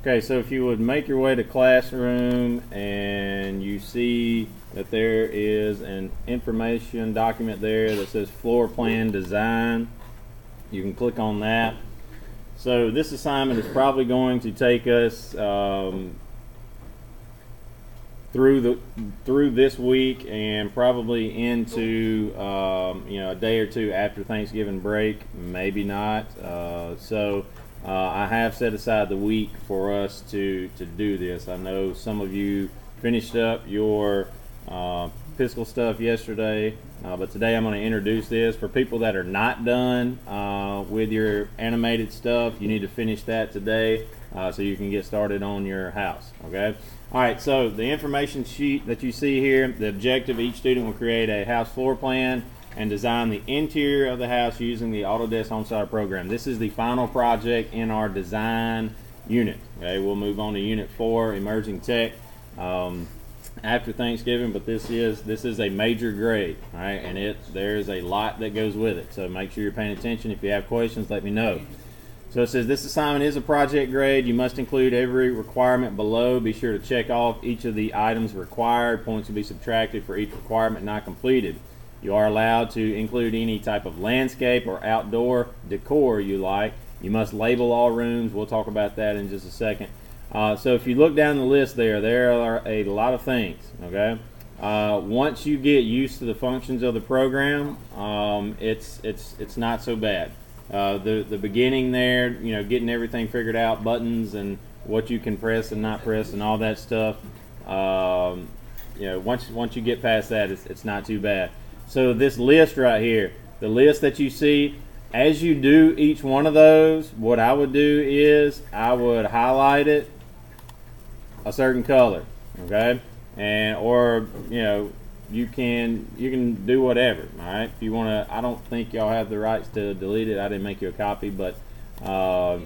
Okay, so if you would make your way to classroom and you see that there is an information document there that says floor plan design, you can click on that. So this assignment is probably going to take us through this week and probably into a day or two after Thanksgiving break, maybe not. I have set aside the week for us to do this. I know some of you finished up your fiscal stuff yesterday, but today I'm going to introduce this. For people that are not done with your animated stuff, you need to finish that today so you can get started on your house. Okay. All right, so the information sheet that you see here, the objective, each student will create a house floor plan and design the interior of the house using the Autodesk Homestyler program. This is the final project in our design unit. Okay, we'll move on to unit 4, emerging tech, after Thanksgiving, but this is a major grade, all right, and there's a lot that goes with it. So make sure you're paying attention. If you have questions, let me know. So it says this assignment is a project grade. You must include every requirement below. Be sure to check off each of the items required. Points will be subtracted for each requirement not completed. You are allowed to include any type of landscape or outdoor decor you like. You must label all rooms. We'll talk about that in just a second. So if you look down the list there are a lot of things, okay? Once you get used to the functions of the program, it's not so bad. The beginning there, getting everything figured out, buttons and what you can press and not press and all that stuff, once you get past that, it's not too bad. So this list right here, the list that you see, as you do each one of those, what I would do is I would highlight it a certain color, okay, or you can do whatever. All right, if you want to. I don't think y'all have the rights to delete it. I didn't make you a copy, but so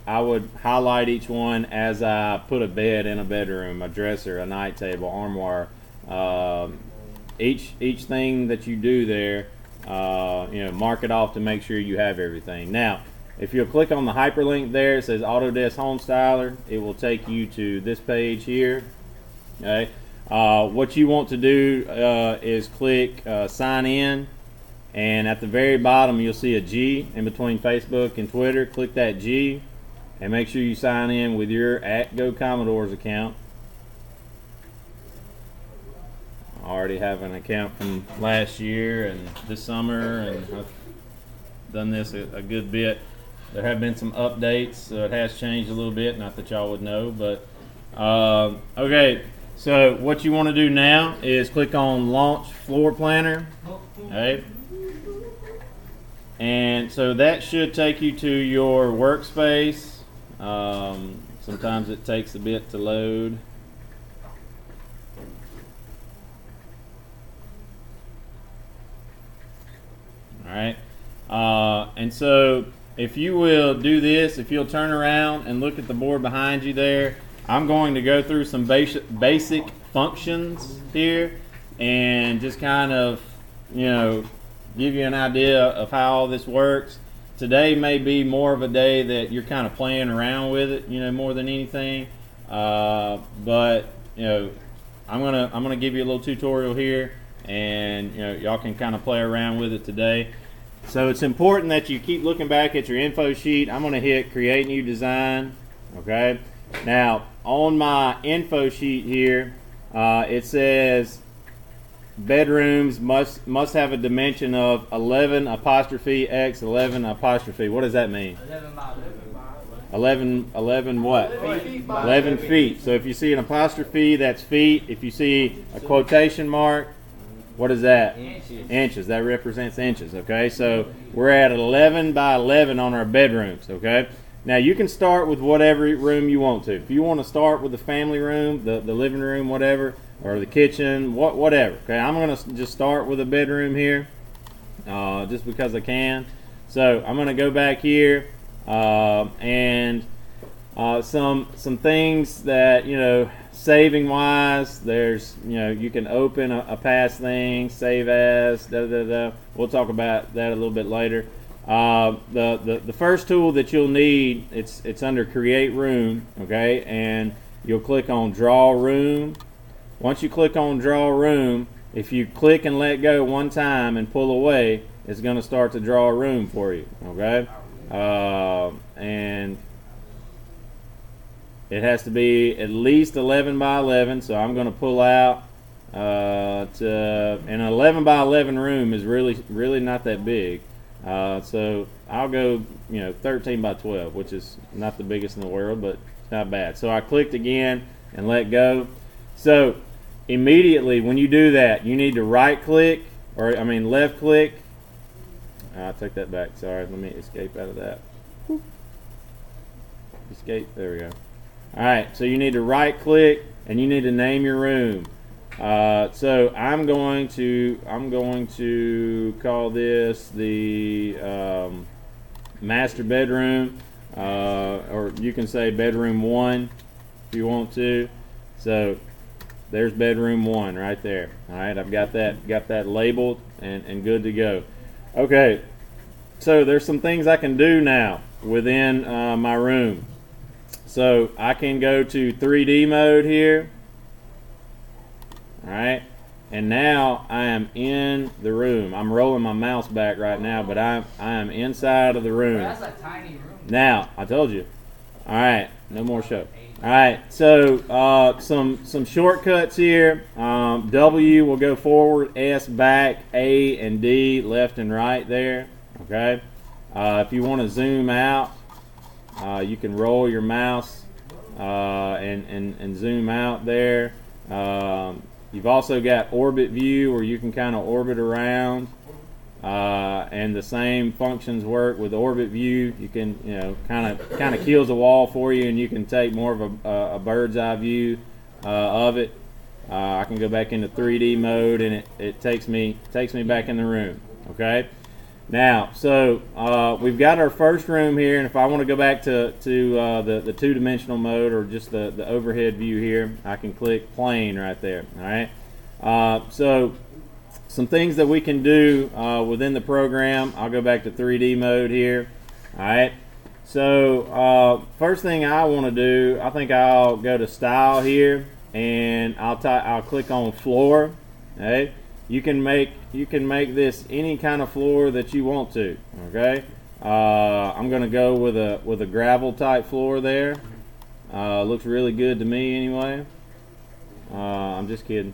I would highlight each one as I put a bed in a bedroom, a dresser, a night table, armoire. Each thing that you do there, mark it off to make sure you have everything. Now, if you'll click on the hyperlink there, it says Autodesk Homestyler. It will take you to this page here. Okay. What you want to do is click sign in, and at the very bottom you'll see a G in between Facebook and Twitter. Click that G and make sure you sign in with your @GoCommodores account. I already have an account from last year and this summer, and I've done this a good bit. There have been some updates, so it has changed a little bit. Not that y'all would know, but okay. So what you want to do now is click on Launch Floor Planner. Okay. And so that should take you to your workspace. Sometimes it takes a bit to load. Alright, and so if you will do this, if you'll turn around and look at the board behind you there, I'm going to go through some basic functions here and just kind of, give you an idea of how all this works. Today may be more of a day that you're kind of playing around with it, more than anything. But I'm gonna give you a little tutorial here, and y'all can kind of play around with it today. So it's important that you keep looking back at your info sheet. I'm going to hit Create New Design. Okay. Now on my info sheet here, it says bedrooms must have a dimension of 11 apostrophe x 11 apostrophe. What does that mean? 11 what? 11 feet. So if you see an apostrophe, that's feet. If you see a quotation mark, what is that? Inches. That represents inches. Okay, so we're at 11 by 11 on our bedrooms. Okay, now you can start with whatever room you want to. If you want to start with the family room, the living room, whatever, or the kitchen, whatever. Okay, I'm going to just start with a bedroom here, just because I can. So I'm going to go back here and some things that saving wise, there's you can open a past thing, save as, We'll talk about that a little bit later. The first tool that you'll need, it's under Create Room, okay, and you'll click on Draw Room. Once you click on Draw Room, if you click and let go one time and pull away, it's going to start to draw a room for you, okay? And it has to be at least 11 by 11, so I'm going to pull out and an 11 by 11 room is really not that big. So I'll go 13 by 12, which is not the biggest in the world, but it's not bad. So I clicked again and let go. So immediately when you do that, you need to right click, or I mean left click. I'll take that back. Sorry, let me escape out of that. Escape. There we go. All right. So you need to right click and you need to name your room. So I'm going to call this the master bedroom, or you can say bedroom 1 if you want to. So there's bedroom 1 right there. All right, I've got that labeled and good to go. Okay, so there's some things I can do now within my room. So I can go to 3D mode here. All right, and now I am in the room. I'm rolling my mouse back right now, but I am inside of the room. That's a tiny room. Now, I told you. All right, no more show. All right, so some shortcuts here. W will go forward, S back, A and D left and right there. Okay. If you want to zoom out, you can roll your mouse and zoom out there. You've also got orbit view, where you can kind of orbit around, and the same functions work with orbit view. You can, kind of kills a wall for you, and you can take more of a bird's eye view of it. I can go back into 3D mode, and it takes me back in the room. Okay. Now, so we've got our first room here, and if I want to go back to the two-dimensional mode, or just the overhead view here, I can click plane right there. All right. So some things that we can do within the program. I'll go back to 3D mode here. All right. So first thing I want to do, I think I'll go to Style here, and I'll click on Floor. Okay. You can make this any kind of floor that you want to. Okay, I'm going to go with a gravel type floor there. Looks really good to me anyway. I'm just kidding.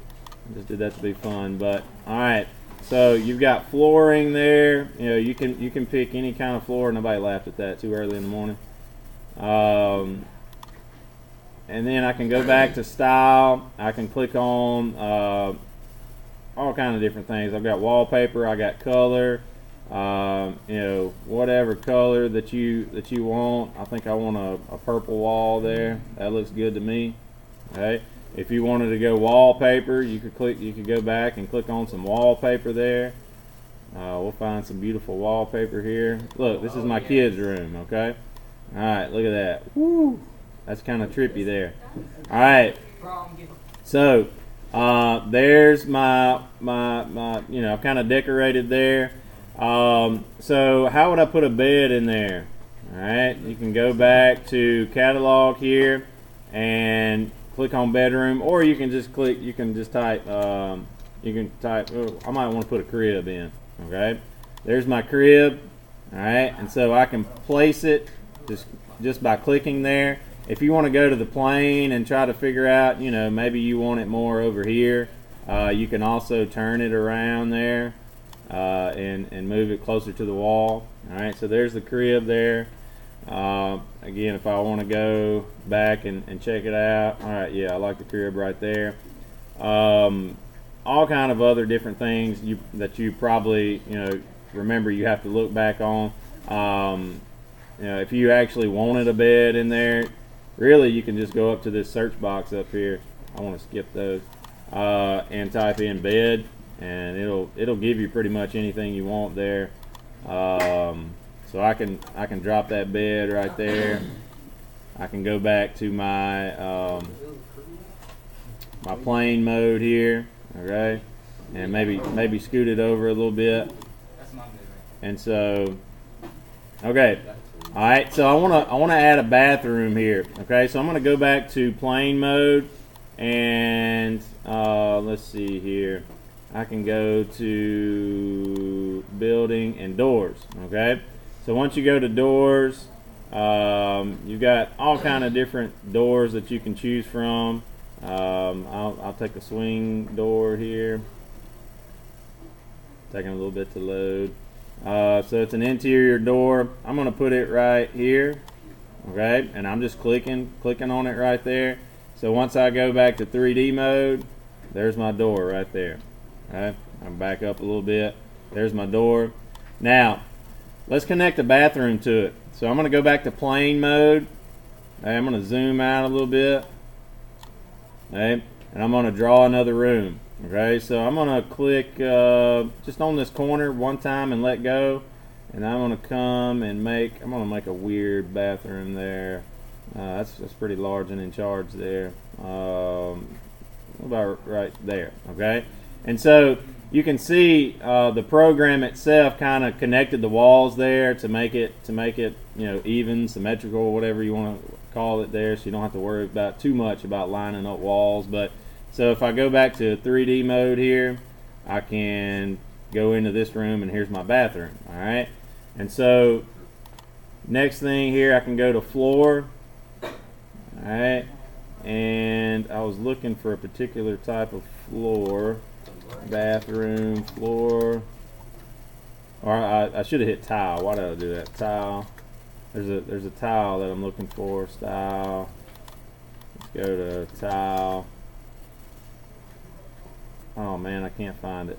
I just did that to be fun. But all right, so you've got flooring there. You can pick any kind of floor. Nobody laughed at that too early in the morning. And then I can go back to Style. I can click on all kind of different things. I've got wallpaper, I got color, whatever color that you want. I think I want a purple wall there. That looks good to me. Okay. If you wanted to go wallpaper, you could go back and click on some wallpaper there. We'll find some beautiful wallpaper here. Look, this is my kids' room. Okay. All right, look at that. Woo, that's kind of trippy there. All right. So there's my I've kind of decorated there. So how would I put a bed in there? All right, you can go back to catalog here and click on bedroom, or you can just type oh, I might want to put a crib in. Okay, there's my crib. All right, and so I can place it just by clicking there. If you want to go to the plane and try to figure out, maybe you want it more over here, you can also turn it around there and move it closer to the wall. All right, so there's the crib there. Again, if I want to go back and check it out, all right, yeah, I like the crib right there. All kind of other different things that you probably remember you have to look back on. If you actually wanted a bed in there, really, you can just go up to this search box up here. I want to skip those and type in bed, and it'll give you pretty much anything you want there. So I can drop that bed right there. I can go back to my my plane mode here, okay, and maybe scoot it over a little bit. And so Okay. All right. So I wanna add a bathroom here. Okay. So I'm gonna go back to plane mode, and let's see here. I can go to building and doors. Okay. So once you go to doors, you've got all kind of different doors that you can choose from. I'll take a swing door here. Taking a little bit to load. So it's an interior door. I'm going to put it right here. Okay, and I'm just clicking on it right there. So once I go back to 3D mode, there's my door right there. Okay, I'm back up a little bit. There's my door. Now, let's connect the bathroom to it. So I'm going to go back to plane mode. Okay, I'm going to zoom out a little bit. Okay, and I'm going to draw another room. Okay, so I'm going to click just on this corner one time and let go. And I'm going to come and I'm going to make a weird bathroom there. That's pretty large and in charge there. About right there. Okay, and so you can see the program itself kind of connected the walls there to make it even, symmetrical, whatever you want to call it there, so you don't have to worry about too much about lining up walls. But so if I go back to 3D mode here, I can go into this room, and here's my bathroom. All right, and so next thing here, I can go to floor. All right, and I was looking for a particular type of floor. Bathroom floor, or I should have hit tile. Why did I do that? Tile. There's a tile that I'm looking for. Style. Let's go to tile. Oh man, I can't find it.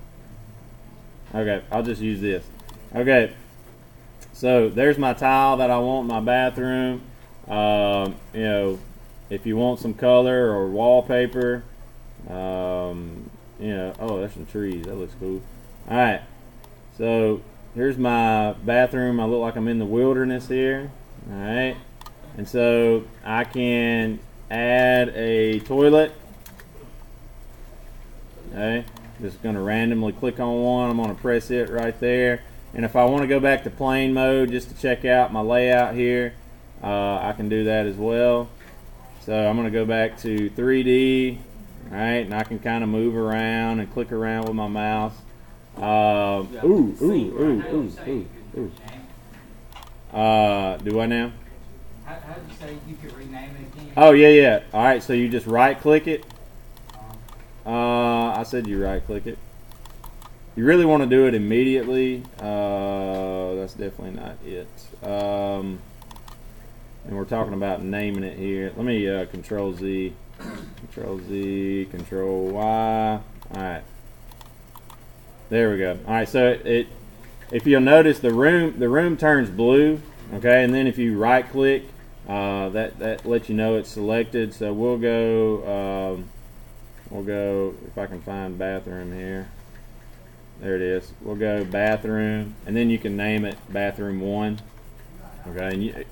Okay, I'll just use this. Okay, so there's my tile that I want in my bathroom. If you want some color or wallpaper, oh, there's some trees. That looks cool. All right, so here's my bathroom. I look like I'm in the wilderness here. All right, and so I can add a toilet. Okay, just going to randomly click on one. I'm going to press it right there. And if I want to go back to plane mode just to check out my layout here, I can do that as well. So I'm going to go back to 3D. All right, and I can kind of move around and click around with my mouse. Do I now? How did you say you could rename it again? Oh, yeah. All right, so you just right-click it. I said you right-click it. You really want to do it immediately. That's definitely not it. And we're talking about naming it here. Let me Control Z, Control Y. All right, there we go. All right, so if you'll notice, the room turns blue. Okay, and then if you right-click, that lets you know it's selected. So we'll go if I can find bathroom here. There it is. We'll go bathroom, and then you can name it bathroom 1. Okay, and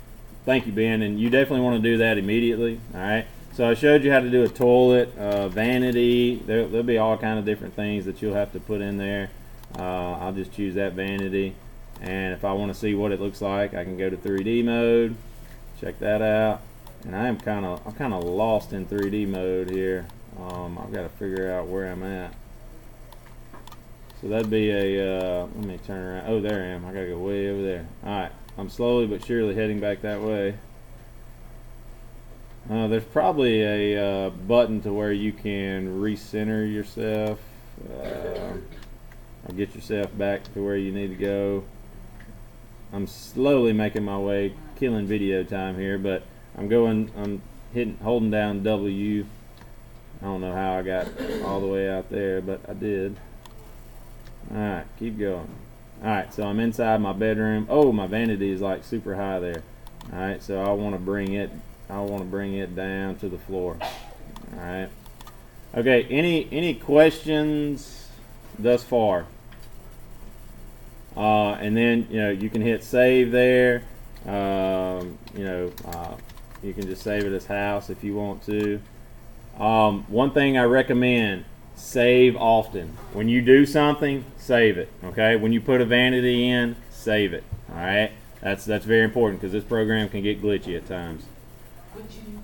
thank you, Ben. And you definitely want to do that immediately. All right. So I showed you how to do a toilet, vanity. There'll be all kind of different things that you'll have to put in there. I'll just choose that vanity, and if I want to see what it looks like, I can go to 3D mode. Check that out. And I'm kind of lost in 3D mode here. I've got to figure out where I'm at. So that'd be a, let me turn around. Oh, there I am. I gotta go way over there. Alright, I'm slowly but surely heading back that way. There's probably a button to where you can recenter yourself. Or get yourself back to where you need to go. I'm slowly making my way, killing video time here, but I'm holding down W. I don't know how I got all the way out there, but I did. Alright, keep going. Alright, so I'm inside my bedroom. Oh, my vanity is like super high there. Alright, so I want to bring it down to the floor. Alright. Okay, any questions thus far? And then you can hit save there. You can just save it as house if you want to. One thing I recommend: save often. When you do something, save it. Okay, when you put a vanity in, save it. All right, That's very important because this program can get glitchy at times. Would you